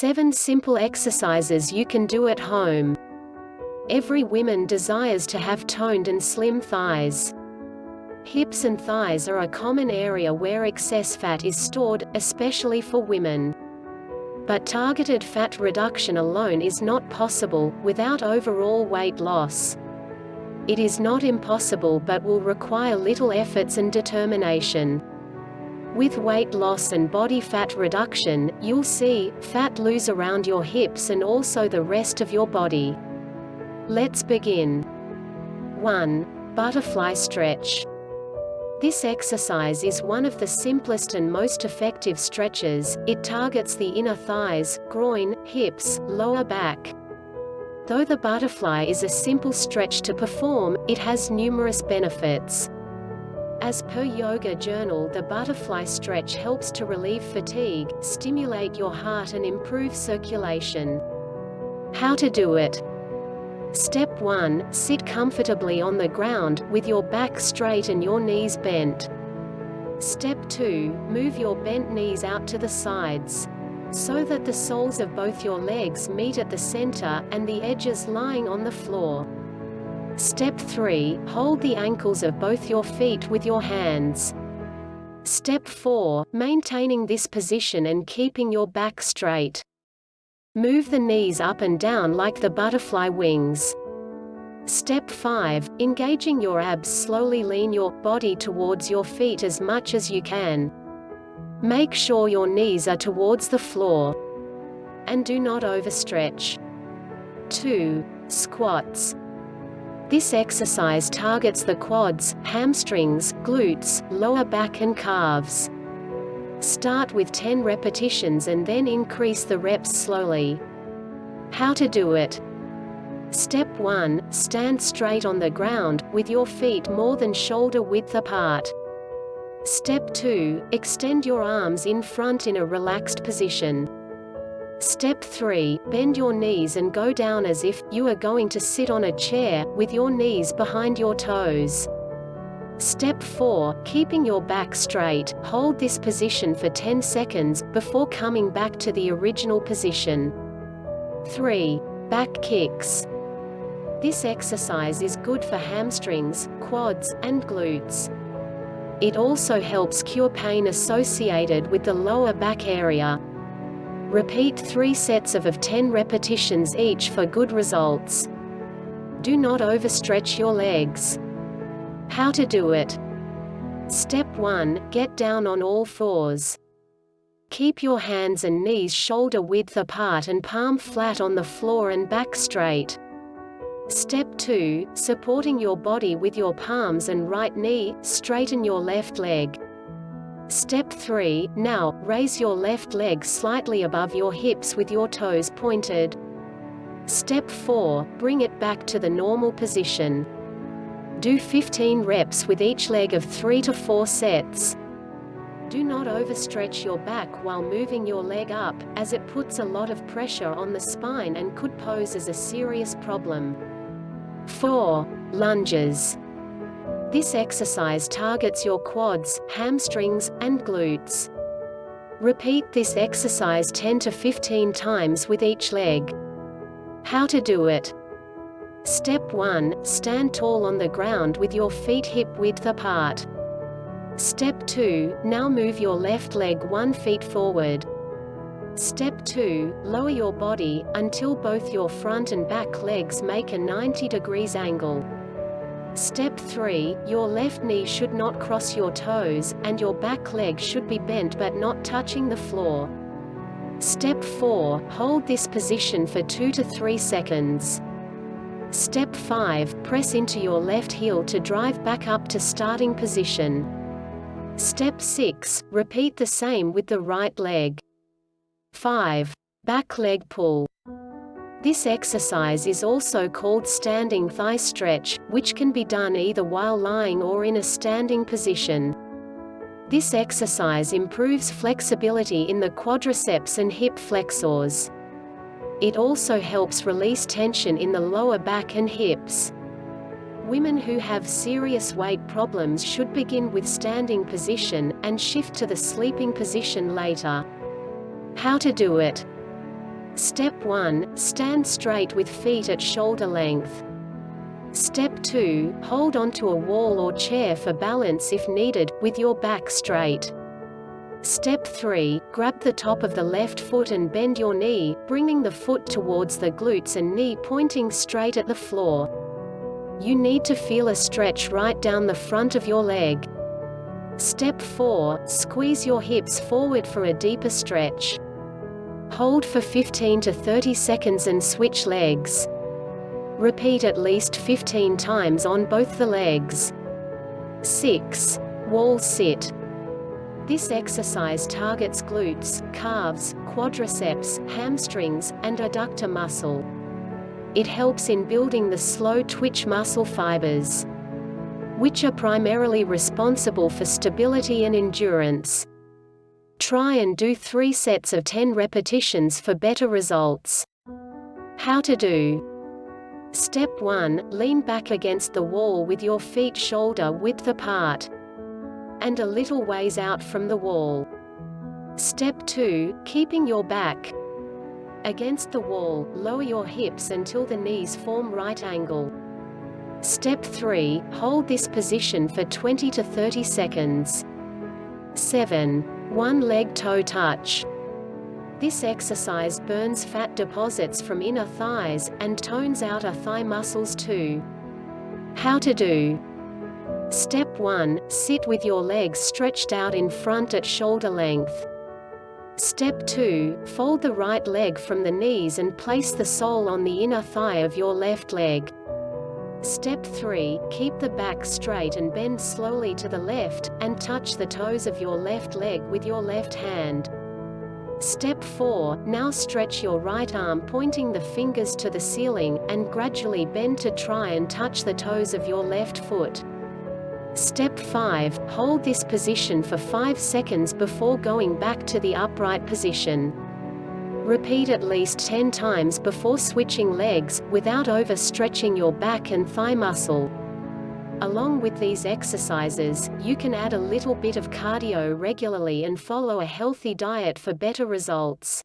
7 simple exercises you can do at home. Every woman desires to have toned and slim thighs. Hips and thighs are a common area where excess fat is stored, especially for women. But targeted fat reduction alone is not possible, without overall weight loss. It is not impossible but will require little efforts and determination. With weight loss and body fat reduction, you'll see fat lose around your hips and also the rest of your body. Let's begin. 1. Butterfly stretch. This exercise is one of the simplest and most effective stretches. It targets the inner thighs, groin, hips, lower back. Though the butterfly is a simple stretch to perform, it has numerous benefits. As per Yoga Journal, the butterfly stretch helps to relieve fatigue, stimulate your heart and improve circulation. How to do it? Step 1. Sit comfortably on the ground, with your back straight and your knees bent. Step 2. Move your bent knees out to the sides, so that the soles of both your legs meet at the center, and the edges lying on the floor. Step 3. Hold the ankles of both your feet with your hands. Step 4. Maintaining this position and keeping your back straight. Move the knees up and down like the butterfly wings. Step 5. Engaging your abs, slowly lean your body towards your feet as much as you can. Make sure your knees are towards the floor. And do not overstretch. 2. Squats. This exercise targets the quads, hamstrings, glutes, lower back and calves. Start with 10 repetitions and then increase the reps slowly. How to do it? Step 1. Stand straight on the ground, with your feet more than shoulder width apart. Step 2. Extend your arms in front in a relaxed position. Step 3. Bend your knees and go down as if you are going to sit on a chair, with your knees behind your toes. Step 4. Keeping your back straight, hold this position for 10 seconds, before coming back to the original position. 3. Back kicks. This exercise is good for hamstrings, quads, and glutes. It also helps cure pain associated with the lower back area. Repeat 3 sets of 10 repetitions each for good results. Do not overstretch your legs. How to do it? Step 1. Get down on all fours. Keep your hands and knees shoulder width apart and palm flat on the floor and back straight. Step 2. Supporting your body with your palms and right knee, straighten your left leg. Step 3. Now, raise your left leg slightly above your hips with your toes pointed. Step 4. Bring it back to the normal position. Do 15 reps with each leg of 3 to 4 sets. Do not overstretch your back while moving your leg up, as it puts a lot of pressure on the spine and could pose as a serious problem. 4. Lunges. This exercise targets your quads, hamstrings, and glutes. Repeat this exercise 10 to 15 times with each leg. How to do it? Step 1. Stand tall on the ground with your feet hip width apart. Step 2. Now move your left leg 1 foot forward. Step 2. Lower your body, until both your front and back legs make a 90 degrees angle. Step 3. Your left knee should not cross your toes, and your back leg should be bent but not touching the floor. Step 4. Hold this position for 2 to 3 seconds. Step 5. Press into your left heel to drive back up to starting position. Step 6. Repeat the same with the right leg. 5. Back leg pull. This exercise is also called standing thigh stretch, which can be done either while lying or in a standing position. This exercise improves flexibility in the quadriceps and hip flexors. It also helps release tension in the lower back and hips. Women who have serious weight problems should begin with standing position, and shift to the sleeping position later. How to do it? Step 1. Stand straight with feet at shoulder length. Step 2. Hold onto a wall or chair for balance if needed, with your back straight. Step 3. Grab the top of the left foot and bend your knee, bringing the foot towards the glutes and knee pointing straight at the floor. You need to feel a stretch right down the front of your leg. Step 4. Squeeze your hips forward for a deeper stretch. Hold for 15 to 30 seconds and switch legs. Repeat at least 15 times on both the legs. 6. Wall sit. This exercise targets glutes, calves, quadriceps, hamstrings, and adductor muscle. It helps in building the slow twitch muscle fibers, which are primarily responsible for stability and endurance. Try and do 3 sets of 10 repetitions for better results. How to do. Step 1. Lean back against the wall with your feet shoulder width apart and a little ways out from the wall. Step 2. Keeping your back against the wall, lower your hips until the knees form right angle. Step 3. Hold this position for 20 to 30 seconds. 7. One leg toe touch. This exercise burns fat deposits from inner thighs, and tones outer thigh muscles too. How to do. Step 1. Sit with your legs stretched out in front at shoulder length. Step 2. Fold the right leg from the knees and place the sole on the inner thigh of your left leg. Step 3. Keep the back straight and bend slowly to the left, and touch the toes of your left leg with your left hand. Step 4. Now stretch your right arm pointing the fingers to the ceiling, and gradually bend to try and touch the toes of your left foot. Step 5. Hold this position for 5 seconds before going back to the upright position. Repeat at least 10 times before switching legs, without overstretching your back and thigh muscle. Along with these exercises, you can add a little bit of cardio regularly and follow a healthy diet for better results.